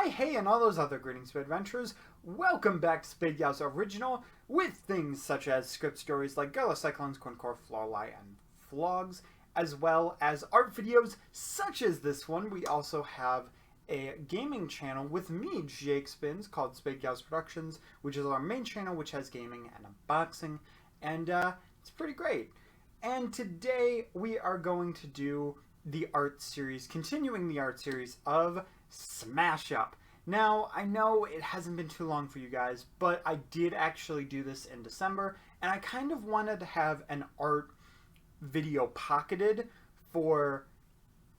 Why, hey, and all those other greetings of adventurers. Welcome back to Spade Yow's Original, with things such as script stories like Gala Cyclones, Corncore, Flawlie, and Flogs, as well as art videos such as this one. We also have a gaming channel with me, Jake Spins, called Spade Yow's Productions, which is our main channel, which has gaming and unboxing, and it's pretty great. And today we are going to do the art series, continuing the art series of Smash Up. Now, I know it hasn't been too long for you guys, but I did actually do this in December, and I kind of wanted to have an art video pocketed for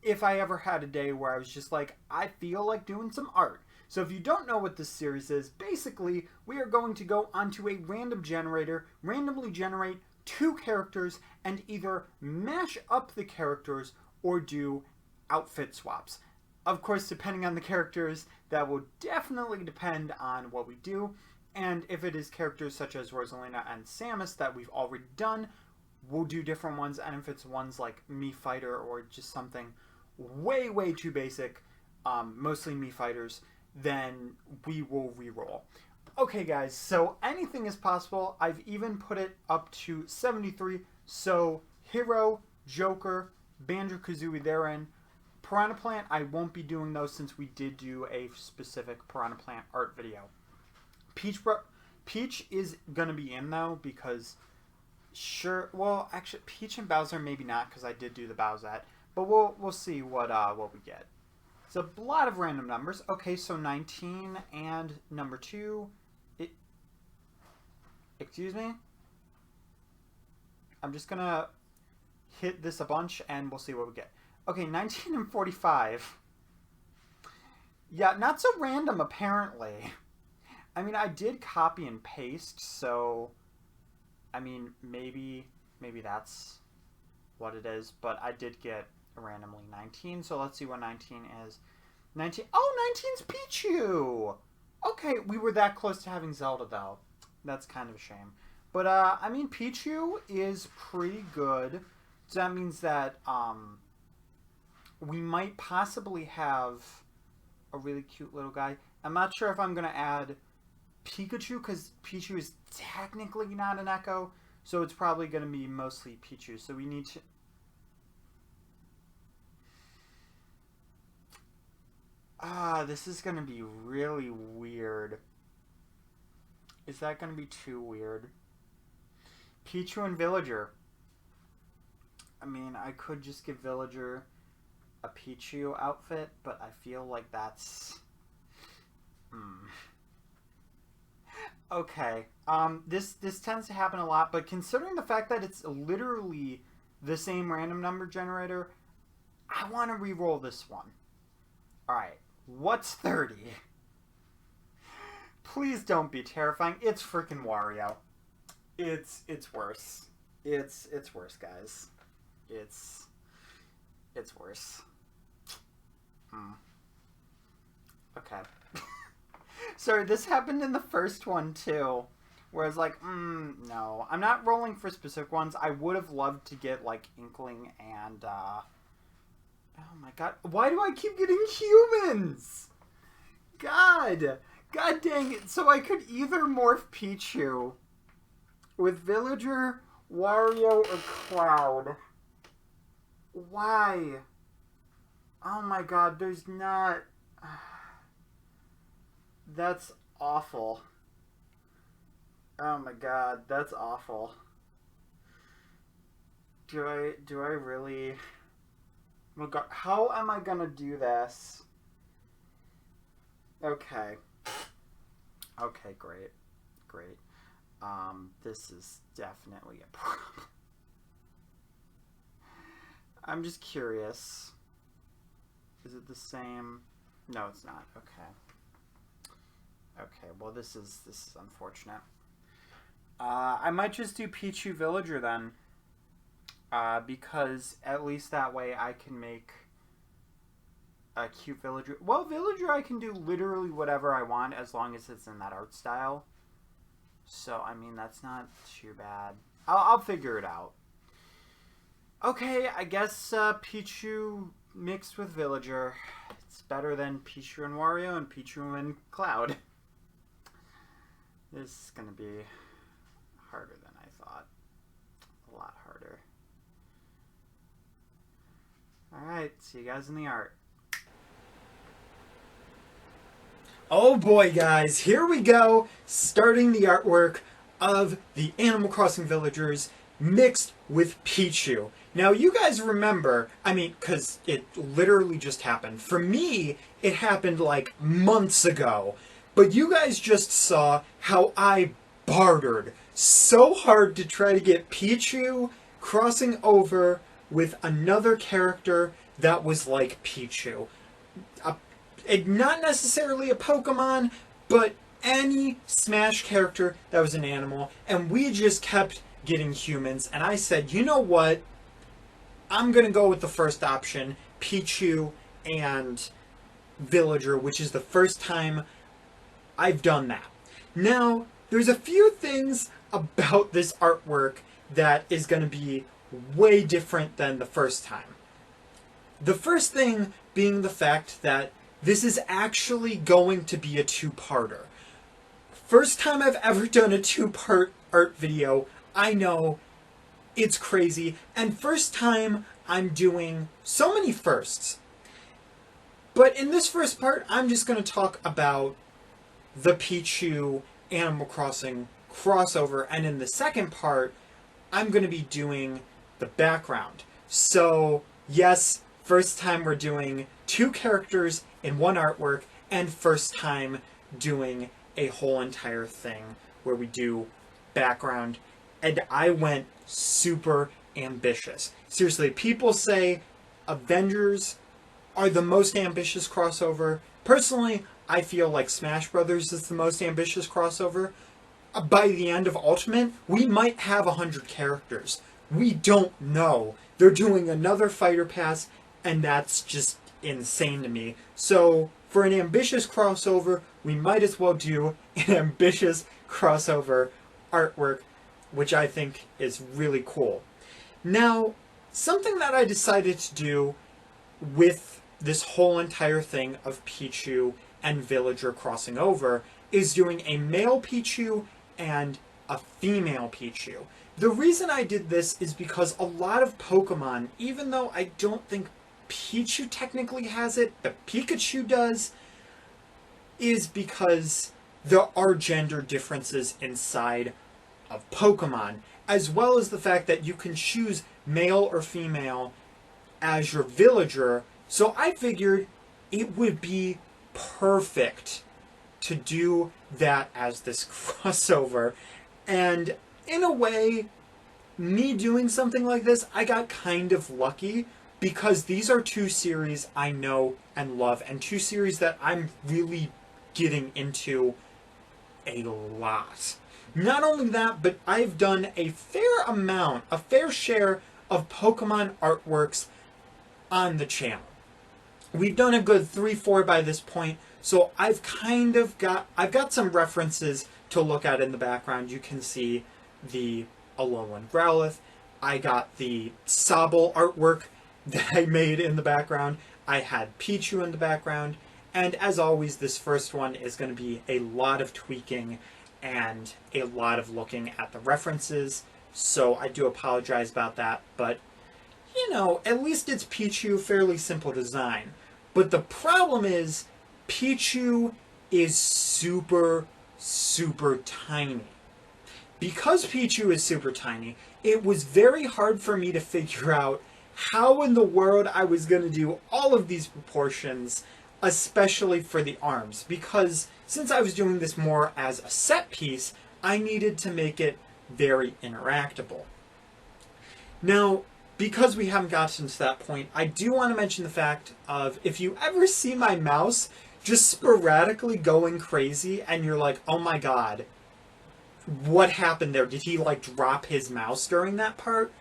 if I ever had a day where I was just like, I feel like doing some art. So if you don't know what this series is, basically, we are going to go onto a random generator, randomly generate 2 characters, and either mash up the characters or do outfit swaps. Of course, depending on the characters, that will definitely depend on what we do. And if it is characters such as Rosalina and Samus that we've already done, we'll do different ones. And if it's ones like Mii Fighter or just something way, way too basic, mostly Mii Fighters, then we will re-roll. Okay, guys, so anything is possible. I've even put it up to 73. So Hero, Joker, Banjo-Kazooie therein. Piranha Plant, I won't be doing those since we did do a specific Piranha Plant art video. Peach is going to be in, though, because sure, well, actually, Peach and Bowser maybe not, because I did do the Bowsette, but we'll see what we get. It's a lot of random numbers. Okay, so 19 and number 2. Excuse me? I'm just going to hit this a bunch, and we'll see what we get. Okay, 19 and 45. Yeah, not so random, apparently. I mean, I did copy and paste, so... I mean, maybe that's what it is, but I did get randomly 19, so let's see what 19 is. 19... Oh, 19's Pichu! Okay, we were that close to having Zelda, though. That's kind of a shame. But, I mean, Pichu is pretty good. So that means that, we might possibly have a really cute little guy. I'm not sure if I'm going to add Pikachu, because Pichu is technically not an Echo, so it's probably going to be mostly Pichu. So we need to... this is going to be really weird. Is that going to be too weird? Pichu and Villager. I mean, I could just give Villager a Pichu outfit, but I feel like that's... Okay. This tends to happen a lot, but considering the fact that it's literally the same random number generator, I want to re-roll this one. Alright. What's 30? Please don't be terrifying. It's freaking Wario. It's worse. It's worse, guys. It's worse. Okay. Sorry, this happened in the first one, too. Where I was like, no. I'm not rolling for specific ones. I would have loved to get, like, Inkling and, oh my god. Why do I keep getting humans? God dang it. So I could either morph Pichu with Villager, Wario, or Cloud. Why? Oh my god, there's not... That's awful. Oh my god, that's awful. Do I really... Oh god, how am I gonna do this? Okay. Okay, great. Great. This is definitely a problem. I'm just curious. Is it the same? No, it's not. Okay. Okay, well this is unfortunate. I might just do Pichu Villager then. Because at least that way I can make a cute Villager. Well, Villager I can do literally whatever I want as long as it's in that art style. So, I mean, that's not too bad. I'll figure it out. Okay, I guess Pichu mixed with Villager. It's better than Pichu and Wario and Pichu and Cloud. This is going to be harder than I thought. A lot harder. Alright, see you guys in the art. Oh boy, guys, here we go, starting the artwork of the Animal Crossing villagers mixed with Pichu. Now, you guys remember, I mean, because it literally just happened. For me, it happened like months ago. But you guys just saw how I bartered so hard to try to get Pichu crossing over with another character that was like Pichu. Not necessarily a Pokemon, but any Smash character that was an animal. And we just kept getting humans. And I said, you know what? I'm going to go with the first option, Pichu and Villager, which is the first time I've done that. Now, there's a few things about this artwork that is going to be way different than the first time. The first thing being the fact that this is actually going to be a two-parter. First time I've ever done a two-part art video. I know, it's crazy. And first time I'm doing so many firsts. But in this first part, I'm just going to talk about the Pichu Animal Crossing crossover. And in the second part, I'm going to be doing the background. So, yes, first time we're doing two characters in one artwork, and first time doing a whole entire thing where we do background. And I went super ambitious. Seriously, people say Avengers are the most ambitious crossover. Personally, I feel like Smash Brothers is the most ambitious crossover. By the end of Ultimate, we might have 100 characters. We don't know. They're doing another Fighter Pass, and that's just insane to me. So, for an ambitious crossover, we might as well do an ambitious crossover artwork, which I think is really cool. Now, something that I decided to do with this whole entire thing of Pichu and Villager crossing over is doing a male Pichu and a female Pichu. The reason I did this is because a lot of Pokemon, even though I don't think Pichu technically has it, but Pikachu does, is because there are gender differences inside of Pokemon, as well as the fact that you can choose male or female as your villager. So I figured it would be perfect to do that as this crossover. And in a way, me doing something like this, I got kind of lucky, because these are two series I know and love, and two series that I'm really getting into a lot. Not only that, but I've done a fair share of Pokemon artworks on the channel. We've done a good 3-4 by this point, so I've got some references to look at in the background. You can see the Alolan Growlithe. I got the Sobble artwork that I made in the background. I had Pichu in the background. And as always, this first one is going to be a lot of tweaking and a lot of looking at the references. So I do apologize about that. But, you know, at least it's Pichu, fairly simple design. But the problem is, Pichu is super, super tiny. Because Pichu is super tiny, it was very hard for me to figure out how in the world I was going to do all of these proportions, especially for the arms. Because since I was doing this more as a set piece, I needed to make it very interactable. Now, because we haven't gotten to that point, I do want to mention the fact of, if you ever see my mouse just sporadically going crazy and you're like, oh my god, what happened there? Did he like drop his mouse during that part?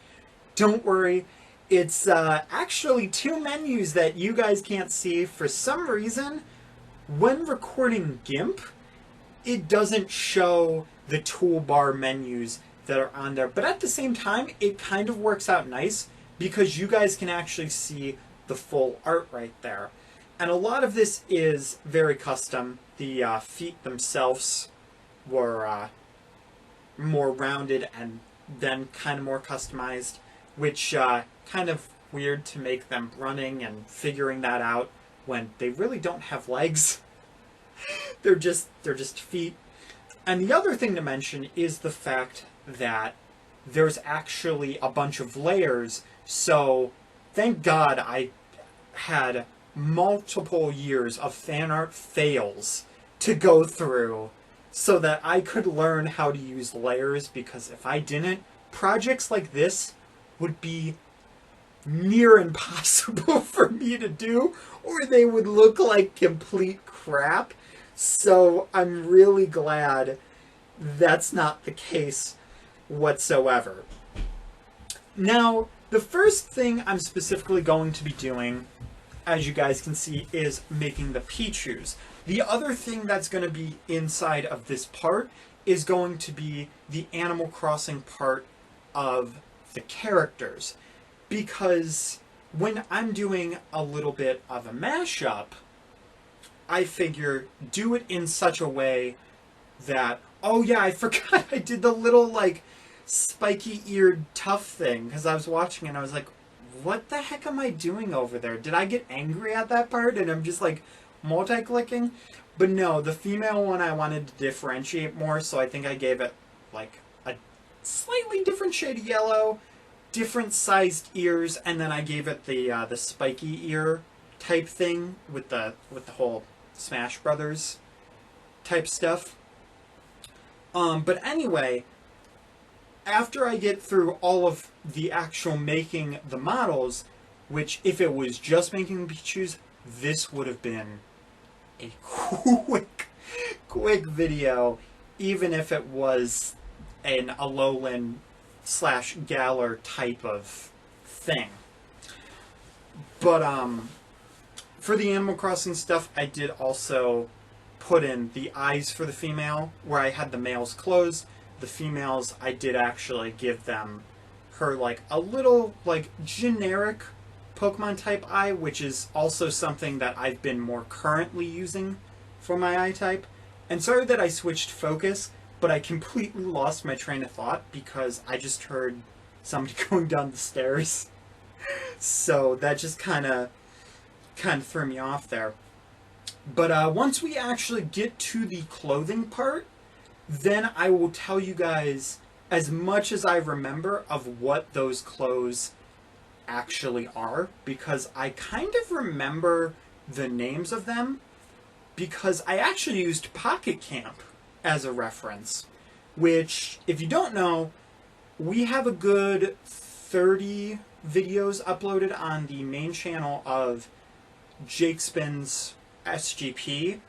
Don't worry. It's actually two menus that you guys can't see. For some reason, when recording GIMP, it doesn't show the toolbar menus that are on there. But at the same time, it kind of works out nice because you guys can actually see the full art right there. And a lot of this is very custom. The feet themselves were more rounded and then kind of more customized, which kind of weird to make them running and figuring that out when they really don't have legs. they're just feet. And the other thing to mention is the fact that there's actually a bunch of layers, so thank God I had multiple years of fan art fails to go through so that I could learn how to use layers, because if I didn't, projects like this would be near impossible for me to do, or they would look like complete crap. So I'm really glad that's not the case whatsoever. Now, the first thing I'm specifically going to be doing, as you guys can see, is making the Pichus. The other thing that's going to be inside of this part is going to be the Animal Crossing part of the characters. Because when I'm doing a little bit of a mashup, I figure do it in such a way that, oh yeah, I forgot I did the little like spiky-eared tough thing, because I was watching and I was like, what the heck am I doing over there? Did I get angry at that part and I'm just like multi-clicking? But no, the female one I wanted to differentiate more, so I think I gave it like a slightly different shade of yellow, different sized ears, and then I gave it the spiky ear type thing with the whole Smash Brothers type stuff. But anyway, after I get through all of the actual making the models, which if it was just making the Pichus, this would have been a quick video, even if it was an Alolan / Galar type of thing. But for the Animal Crossing stuff, I did also put in the eyes for the female, where I had the males closed. The females, I did actually give them her like a little like generic Pokemon type eye, which is also something that I've been more currently using for my eye type. And sorry that I switched focus, but I completely lost my train of thought because I just heard somebody going down the stairs. So that just kind of threw me off there. But once we actually get to the clothing part, then I will tell you guys as much as I remember of what those clothes actually are, because I kind of remember the names of them, because I actually used Pocket Camp as a reference, which, if you don't know, we have a good 30 videos uploaded on the main channel of Jake Spin's SGP,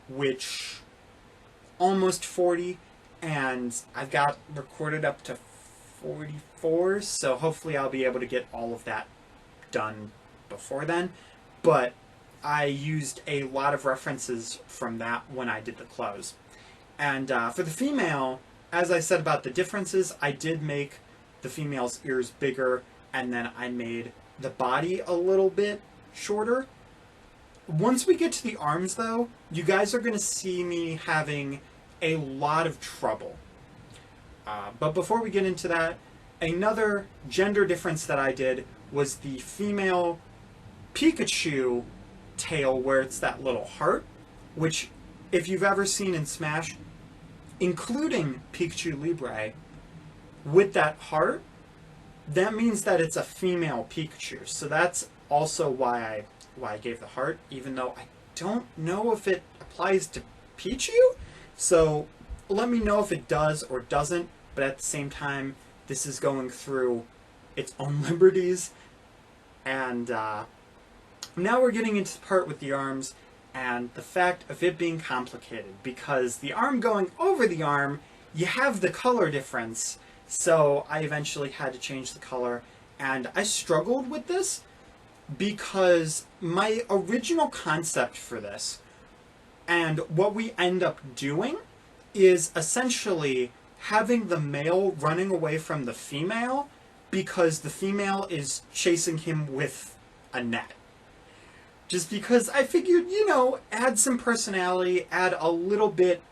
which almost 40, and I've got recorded up to 44, so hopefully I'll be able to get all of that done before then. But I used a lot of references from that when I did the clothes. And for the female, as I said about the differences, I did make the female's ears bigger, and then I made the body a little bit shorter. Once we get to the arms, though, you guys are going to see me having a lot of trouble. But before we get into that, another gender difference that I did was the female Pikachu tail, where it's that little heart, which, if you've ever seen in Smash, including Pikachu Libre, with that heart, that means that it's a female Pikachu. So that's also why I gave the heart, even though I don't know if it applies to Pichu. So let me know if it does or doesn't, but at the same time, this is going through its own liberties. And now we're getting into the part with the arms and the fact of it being complicated, because the arm going over the arm, you have the color difference. So I eventually had to change the color, and I struggled with this because my original concept for this and what we end up doing is essentially having the male running away from the female because the female is chasing him with a net. Just because I figured, add some personality, add a little bit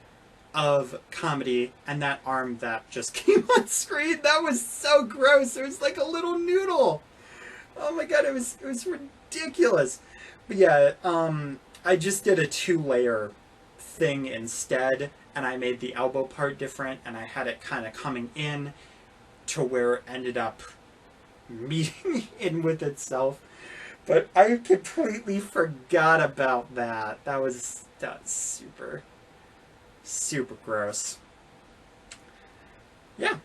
of comedy, and that arm that just came on screen, that was so gross. It was like a little noodle. Oh my god, it was ridiculous. But yeah, I just did a 2-layer thing instead, and I made the elbow part different, and I had it kind of coming in to where it ended up meeting in with itself. But I completely forgot about that. That was super, super gross. Yeah.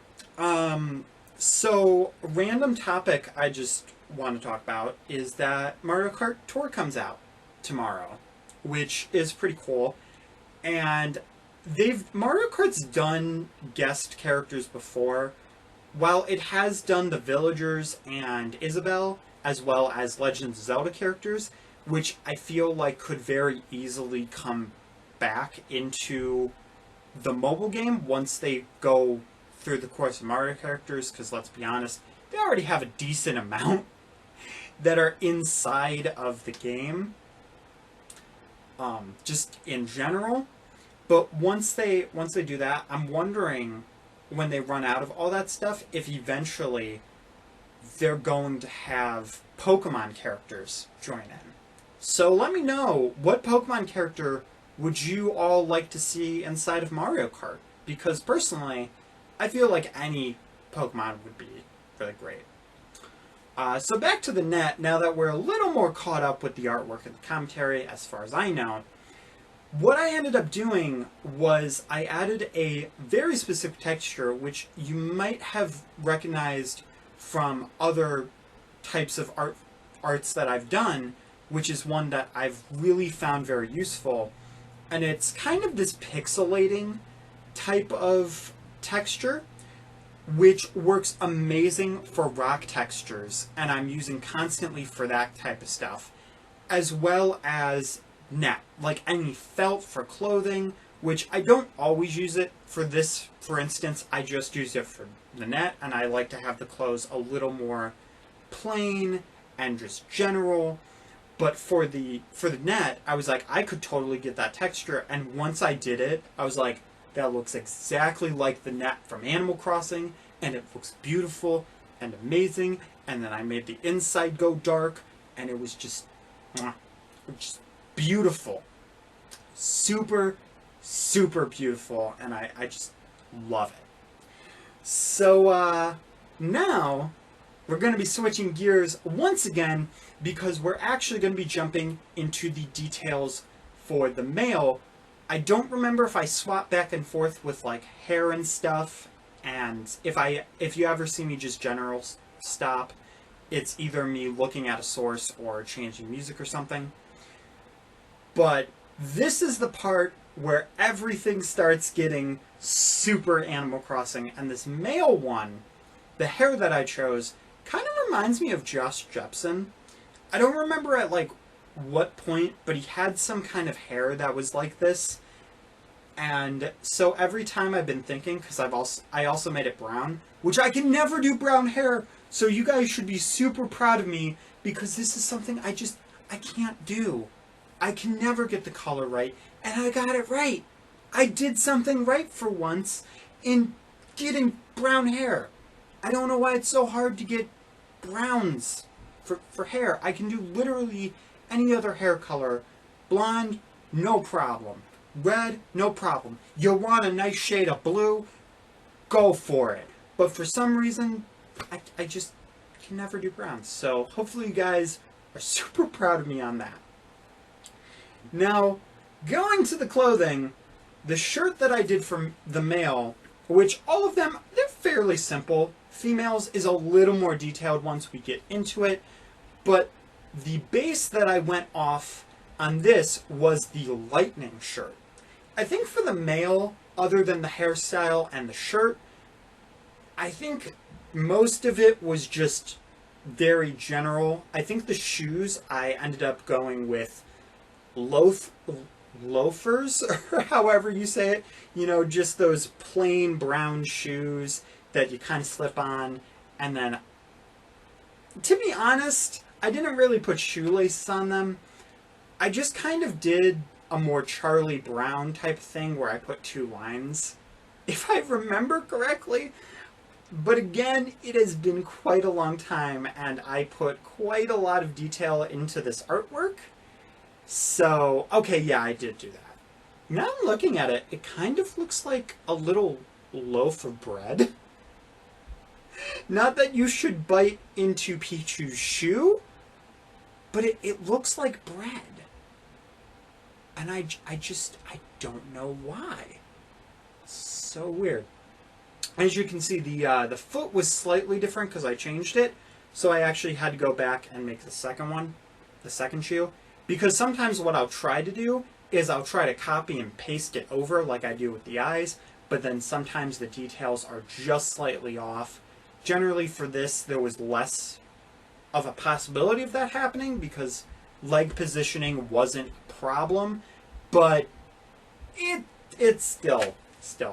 So, random topic I just want to talk about is that Mario Kart Tour comes out tomorrow, which is pretty cool. And Mario Kart's done guest characters before. While it has done the villagers and Isabelle, as well as Legend of Zelda characters, which I feel like could very easily come back into the mobile game once they go through the course of Mario characters, because let's be honest, they already have a decent amount that are inside of the game, just in general. But once they do that, I'm wondering, when they run out of all that stuff, if eventually they're going to have Pokemon characters join in. So let me know, what Pokemon character would you all like to see inside of Mario Kart? Because personally, I feel like any Pokemon would be really great. So back to the net, now that we're a little more caught up with the artwork and the commentary, as far as I know, what I ended up doing was I added a very specific texture, which you might have recognized from other types of arts that I've done, which is one that I've really found very useful. And it's kind of this pixelating type of texture, which works amazing for rock textures, and I'm using constantly for that type of stuff, as well as net, like any felt for clothing, which I don't always use it for this. For instance, I just use it for the net, and I like to have the clothes a little more plain and just general. But for the net, I was like, I could totally get that texture, and once I did it, I was like, that looks exactly like the net from Animal Crossing, and it looks beautiful and amazing. And then I made the inside go dark, and it was just beautiful. Super, super beautiful, and I just love it. So, now we're going to be switching gears once again, because we're actually going to be jumping into the details for the male. I don't remember if I swap back and forth with like hair and stuff, and if you ever see me just general stop, it's either me looking at a source or changing music or something. But this is the part where everything starts getting super Animal Crossing, and this male one, the hair that I chose, kind of reminds me of Josh Jepson. I don't remember at like what point, but he had some kind of hair that was like this. And so every time I've been thinking, because I also made it brown, which I can never do brown hair, so you guys should be super proud of me, because this is something I can't do. I can never get the color right, and I got it right. I did something right for once in getting brown hair. I don't know why it's so hard to get browns for hair. I can do literally any other hair color. Blonde, no problem. Red, no problem. You want a nice shade of blue? Go for it. But for some reason, I just can never do browns. So hopefully you guys are super proud of me on that. Now, going to the clothing, the shirt that I did for the male, which all of them, they're fairly simple. Females is a little more detailed once we get into it. But the base that I went off on this was the lightning shirt. I think for the male, other than the hairstyle and the shirt, I think most of it was just very general. I think the shoes, I ended up going with loafers, or however you say it. You know, just those plain brown shoes that you kind of slip on. And then, to be honest, I didn't really put shoelaces on them. I just kind of did a more Charlie Brown type thing where I put 2 lines, if I remember correctly. But again, it has been quite a long time, and I put quite a lot of detail into this artwork. So, okay, yeah, I did do that. Now I'm looking at it, it kind of looks like a little loaf of bread. Not that you should bite into Pichu's shoe, but it looks like bread. And I don't know why. So weird. As you can see, the foot was slightly different because I changed it. So I actually had to go back and make the second shoe. Because sometimes what I'll try to do is I'll try to copy and paste it over like I do with the eyes. But then sometimes the details are just slightly off. Generally for this, there was less of a possibility of that happening because leg positioning wasn't a problem. But it still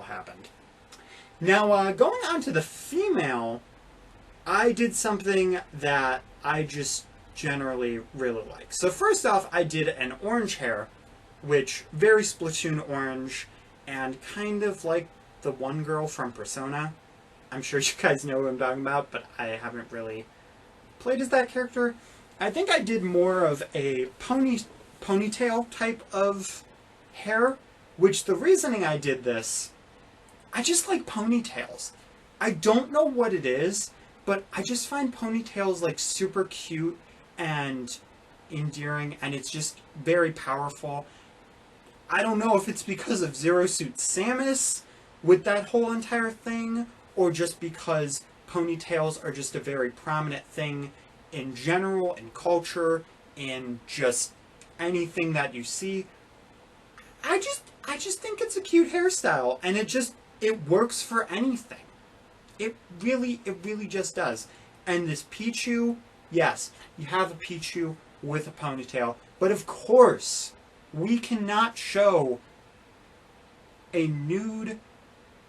happened. Now, going on to the female, I did something that I just generally really like. So first off, I did an orange hair, which very Splatoon orange, and kind of like the one girl from Persona. I'm sure you guys know what I'm talking about, but I haven't really played as that character. I think I did more of a ponytail type of hair, which the reasoning I did this, I just like ponytails. I don't know what it is, but I just find ponytails like super cute and endearing, and it's just very powerful. I don't know if it's because of Zero Suit Samus with that whole entire thing, or just because ponytails are just a very prominent thing in general, in culture, in just anything that you see. I just think it's a cute hairstyle, and it works for anything. It really just does. And this Pichu, yes, you have a Pichu with a ponytail, but of course, we cannot show a nude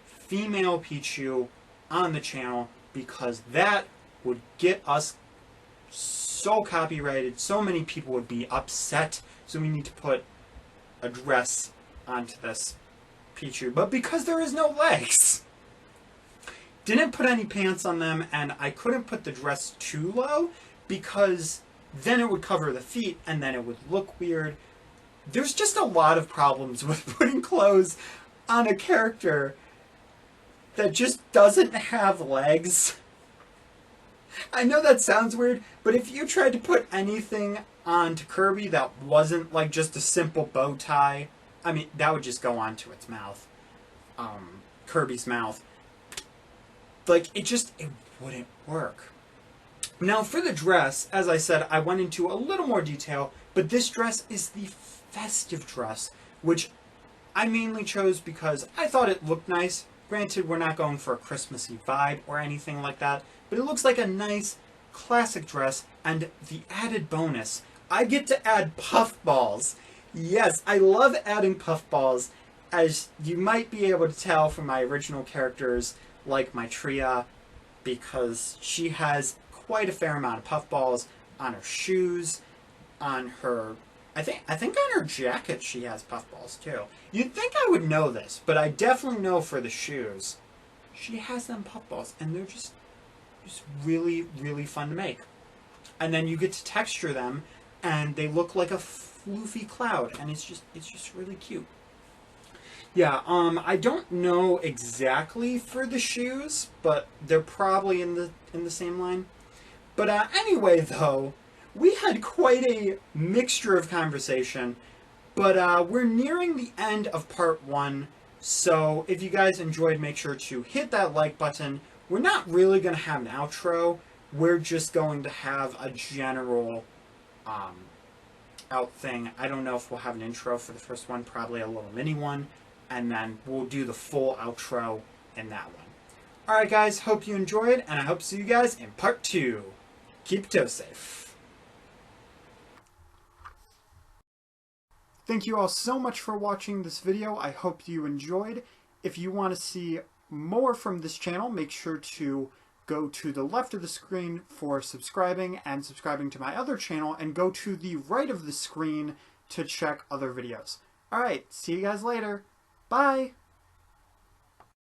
female Pichu on the channel because that would get us so copyrighted, so many people would be upset, so we need to put a dress onto this Pichu. But because there is no legs, didn't put any pants on them, and I couldn't put the dress too low because then it would cover the feet and then it would look weird. There's just a lot of problems with putting clothes on a character that just doesn't have legs. I know that sounds weird, but if you tried to put anything onto Kirby that wasn't like just a simple bow tie, I mean, that would just go onto its mouth. Kirby's mouth. Like, it wouldn't work. Now, for the dress, as I said, I went into a little more detail, but this dress is the festive dress, which I mainly chose because I thought it looked nice. Granted, we're not going for a Christmassy vibe or anything like that, but it looks like a nice, classic dress, and the added bonus, I get to add puffballs. Yes, I love adding puffballs, as you might be able to tell from my original characters, like my Tria, because she has quite a fair amount of puffballs on her shoes, on her... I think on her jacket she has puffballs too. You'd think I would know this, but I definitely know for the shoes. She has them puffballs, and they're just really, really fun to make. And then you get to texture them, and they look like a floofy cloud, and it's just really cute. Yeah, I don't know exactly for the shoes, but they're probably in the same line. But anyway, though, we had quite a mixture of conversation, but we're nearing the end of part 1, so if you guys enjoyed, make sure to hit that like button. We're not really going to have an outro, we're just going to have a general out thing. I don't know if we'll have an intro for the first one, probably a little mini one, and then we'll do the full outro in that one. Alright guys, hope you enjoyed, and I hope to see you guys in part 2. Keep toe safe. Thank you all so much for watching this video. I hope you enjoyed. If you want to see more from this channel, make sure to go to the left of the screen for subscribing and subscribing to my other channel, and go to the right of the screen to check other videos. Alright, see you guys later. Bye!